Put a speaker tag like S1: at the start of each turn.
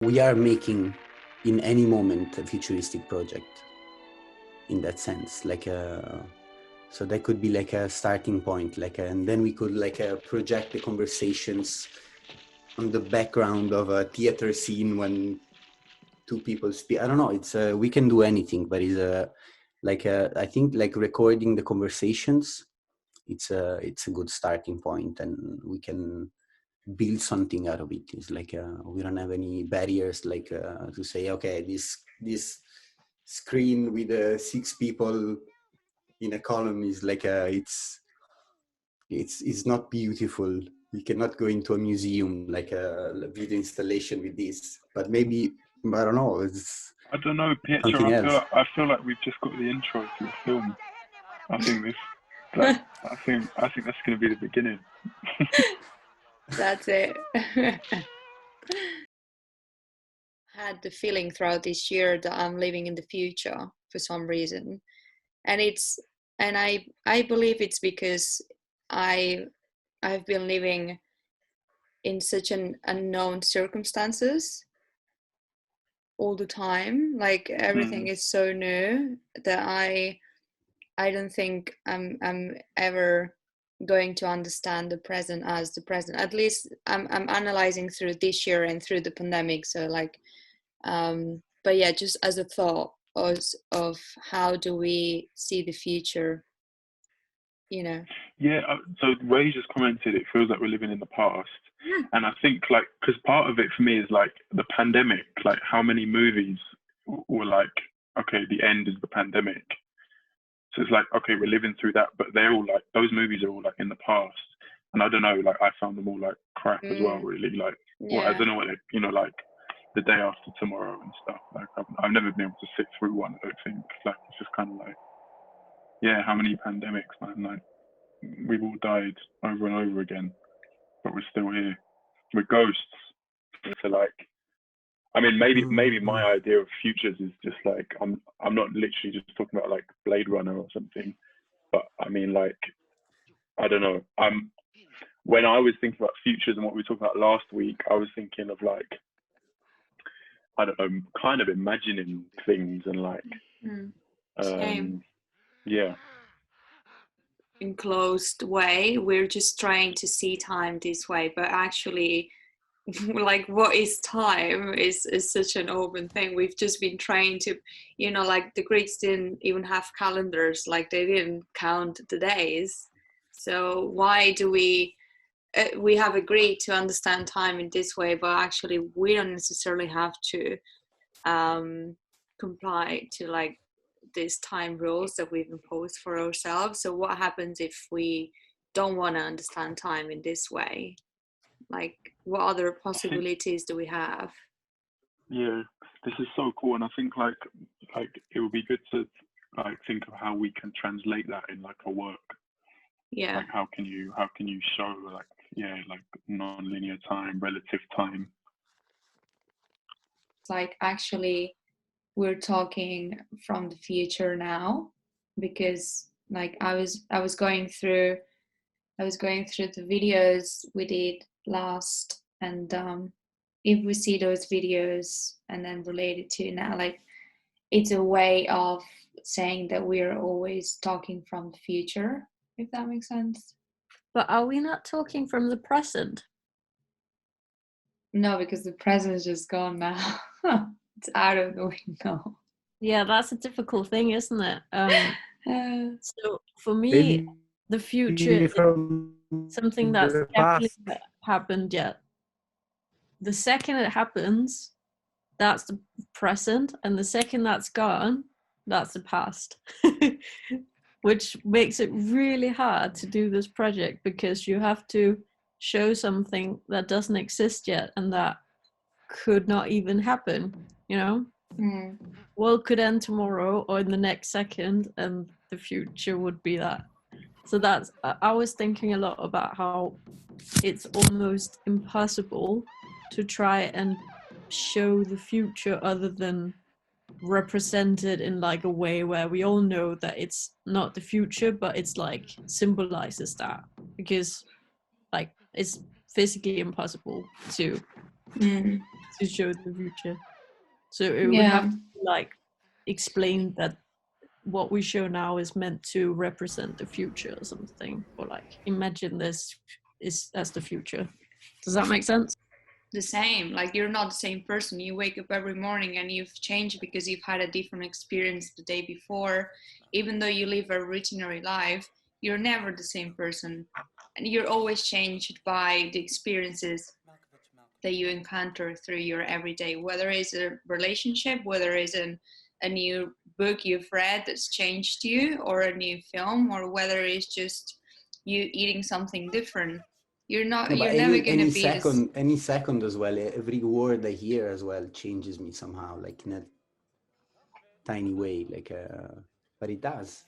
S1: we are making in any moment a futuristic project in that sense, like so that could be like a starting point, and then we could project the conversations on the background of a theater scene when two people speak. I don't know, it's we can do anything, but it's I think like recording the conversations, it's a good starting point, and we can build something out of it. It's like we don't have any barriers to say, okay, this screen with 6 people in a column is it's not beautiful. You cannot go into a museum like a video installation with this, but maybe, I don't know, it's
S2: I don't know, Pietro.
S1: something else.
S2: I feel like we've just got the intro to the film. I think this, like, I think that's going to be the beginning.
S3: That's it. Had the feeling throughout this year that I'm living in the future for some reason, and I believe it's because I've been living in such an unknown circumstances all the time. Like everything is so new that I don't think I'm ever going to understand the present as the present. At least I'm analyzing through this year and through the pandemic. So like, but yeah, just as a thought of how do we see the future, you know?
S2: Yeah. So the way you just commented, it feels like we're living in the past. And I think like, because part of it for me is like the pandemic, like how many movies were like, okay, the end is the pandemic. So it's like, okay, we're living through that, but they're all like, those movies are all like in the past. And I don't know, like I found them all like crap as well, really. Like, well, I don't know what they, you know, like the day after tomorrow and stuff. Like I've never been able to sit through one, I don't think. Like it's just kind of like, yeah, how many pandemics, man? Like we've all died over and over again, but we're still here. We're ghosts. So like, I mean, maybe my idea of futures is just like I'm not literally just talking about like Blade Runner or something, but I mean like I don't know. When I was thinking about futures and what we talked about last week, I was thinking of like I don't know, kind of imagining things and like
S3: Same.
S2: Yeah.
S3: Enclosed way, we're just trying to see time this way, but actually like what is time is such an open thing. We've just been trained to, you know, like the Greeks didn't even have calendars, like they didn't count the days. So why do we have agreed to understand time in this way, but actually we don't necessarily have to comply to like these time rules that we've imposed for ourselves. So what happens if we don't want to understand time in this way? Like what other possibilities do we have?
S2: Yeah, this is so cool, and I think like it would be good to like think of how we can translate that in like a work.
S3: Yeah.
S2: Like how can you show like like non-linear time, relative time?
S3: It's like actually we're talking from the future now, because like I was going through the videos we did last, and if we see those videos and then relate it to now, like it's a way of saying that we're always talking from the future, if that makes sense.
S4: But are we not talking from the present?
S3: No, because the present is just gone now. It's out of the window.
S4: Yeah, that's a difficult thing, isn't it? So for me, the future is something that's definitely not happened yet. The second it happens, that's the present, and the second that's gone, that's the past. Which makes it really hard to do this project, because you have to show something that doesn't exist yet and that could not even happen, you know? World could end tomorrow or in the next second, and the future would be that. So that's, I was thinking a lot about how it's almost impossible to try and show the future other than represented in like a way where we all know that it's not the future, but it's like symbolizes that, because like it's physically impossible to to show the future. So it would have to be like explain that what we show now is meant to represent the future or something, or like imagine this is as the future. Does that make sense?
S3: The same, like you're not the same person. You wake up every morning and you've changed because you've had a different experience the day before. Even though you live a routinary life, you're never the same person, and you're always changed by the experiences that you encounter through your everyday, whether it's a relationship, whether it's a new book you've read that's changed you, or a new film, or whether it's just you eating something different. You're not,
S1: No, but
S3: you're never gonna
S1: any
S3: be this.
S1: any second as well, every word I hear as well changes me somehow, like in a tiny way, like but it does.